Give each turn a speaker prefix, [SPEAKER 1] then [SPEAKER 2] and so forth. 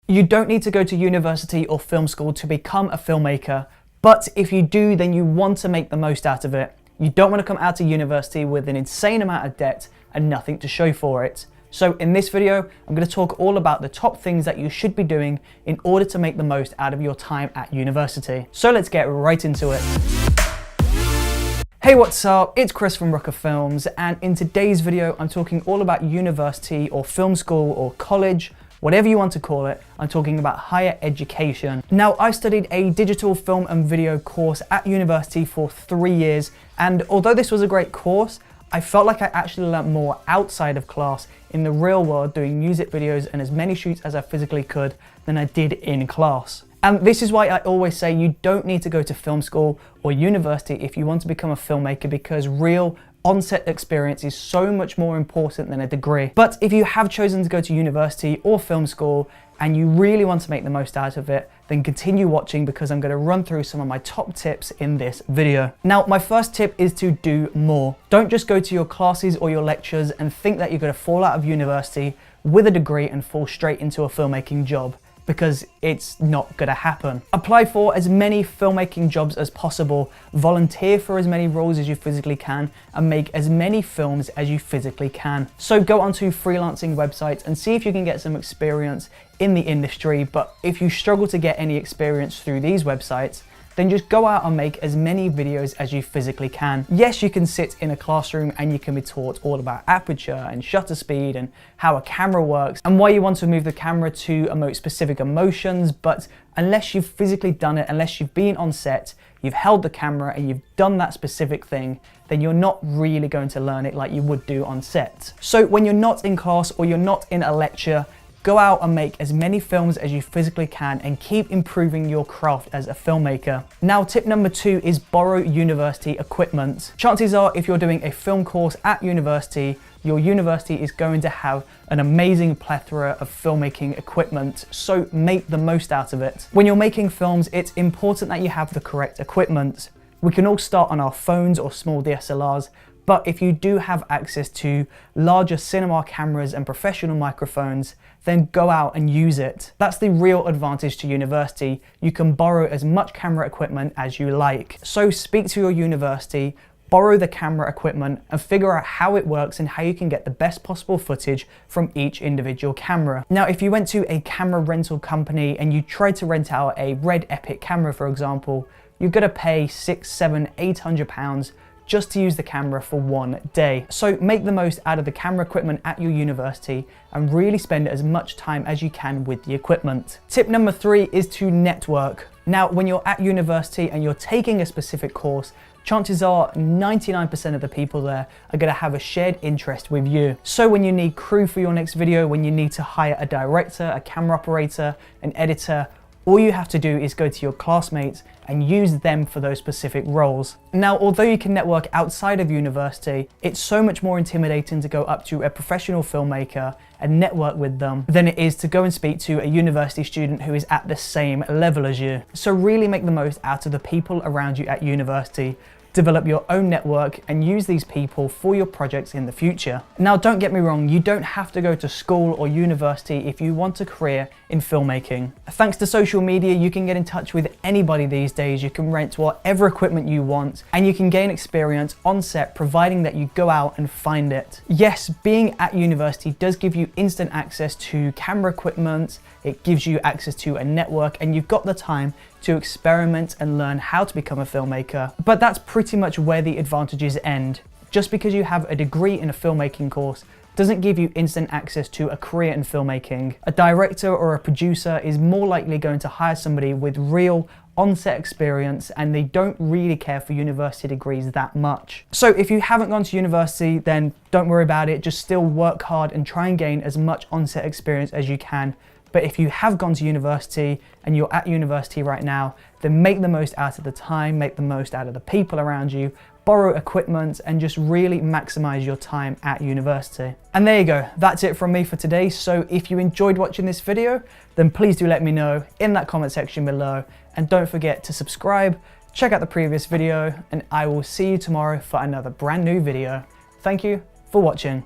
[SPEAKER 1] You don't need to go to university or film school to become a filmmaker, but if you do, then you want to make the most out of it. You don't want to come out of university with an insane amount of debt and nothing to show for it. So in this video, I'm going to talk all about the top things that you should be doing in order to make the most out of your time at university. So let's get right into it. Hey, what's up? It's Chris from Brooker Films, and in today's video, I'm talking all about university or film school or college, whatever you want to call it. I'm talking about higher education. Now, I studied a digital film and video course at university for 3 years, and although this was a great course, I felt like I actually learnt more outside of class in the real world doing music videos and as many shoots as I physically could than I did in class. And this is why I always say you don't need to go to film school or university if you want to become a filmmaker, because real on-set experience is so much more important than a degree. But if you have chosen to go to university or film school and you really want to make the most out of it, then continue watching, because I'm going to run through some of my top tips in this video. Now, my first tip is to do more. Don't just go to your classes or your lectures and think that you're going to fall out of university with a degree and fall straight into a filmmaking job, because it's not gonna happen. Apply for as many filmmaking jobs as possible, volunteer for as many roles as you physically can, and make as many films as you physically can. So go onto freelancing websites and see if you can get some experience in the industry, but if you struggle to get any experience through these websites, then just go out and make as many videos as you physically can. Yes, you can sit in a classroom and you can be taught all about aperture and shutter speed and how a camera works and why you want to move the camera to emote specific emotions, but unless you've physically done it, unless you've been on set, you've held the camera and you've done that specific thing, then you're not really going to learn it like you would do on set. So when you're not in class or you're not in a lecture, go out and make as many films as you physically can and keep improving your craft as a filmmaker. Now, tip number 2 is borrow university equipment. Chances are, if you're doing a film course at university, your university is going to have an amazing plethora of filmmaking equipment, so make the most out of it. When you're making films, it's important that you have the correct equipment. We can all start on our phones or small DSLRs, but if you do have access to larger cinema cameras and professional microphones, then go out and use it. That's the real advantage to university. You can borrow as much camera equipment as you like. So speak to your university, borrow the camera equipment, and figure out how it works and how you can get the best possible footage from each individual camera. Now, if you went to a camera rental company and you tried to rent out a Red Epic camera, for example, you're gonna pay £600, £700, £800 just to use the camera for 1 day. So make the most out of the camera equipment at your university and really spend as much time as you can with the equipment. Tip number 3 is to network. Now, when you're at university and you're taking a specific course, chances are 99% of the people there are going to have a shared interest with you. So when you need crew for your next video, when you need to hire a director, a camera operator, an editor, all you have to do is go to your classmates and use them for those specific roles. Now, although you can network outside of university, it's so much more intimidating to go up to a professional filmmaker and network with them than it is to go and speak to a university student who is at the same level as you. So really make the most out of the people around you at university. Develop your own network and use these people for your projects in the future. Now, don't get me wrong, you don't have to go to school or university if you want a career in filmmaking. Thanks to social media, you can get in touch with anybody these days. You can rent whatever equipment you want and you can gain experience on set, providing that you go out and find it. Yes, being at university does give you instant access to camera equipment, it gives you access to a network, and you've got the time to experiment and learn how to become a filmmaker. But that's pretty much where the advantages end. Just because you have a degree in a filmmaking course doesn't give you instant access to a career in filmmaking. A director or a producer is more likely going to hire somebody with real on-set experience, and they don't really care for university degrees that much. So if you haven't gone to university, then don't worry about it. Just still work hard and try and gain as much on-set experience as you can. But if you have gone to university and you're at university right now, then make the most out of the time, make the most out of the people around you, borrow equipment, and just really maximize your time at university. And there you go, that's it from me for today. So if you enjoyed watching this video, then please do let me know in that comment section below. And don't forget to subscribe, check out the previous video, and I will see you tomorrow for another brand new video. Thank you for watching.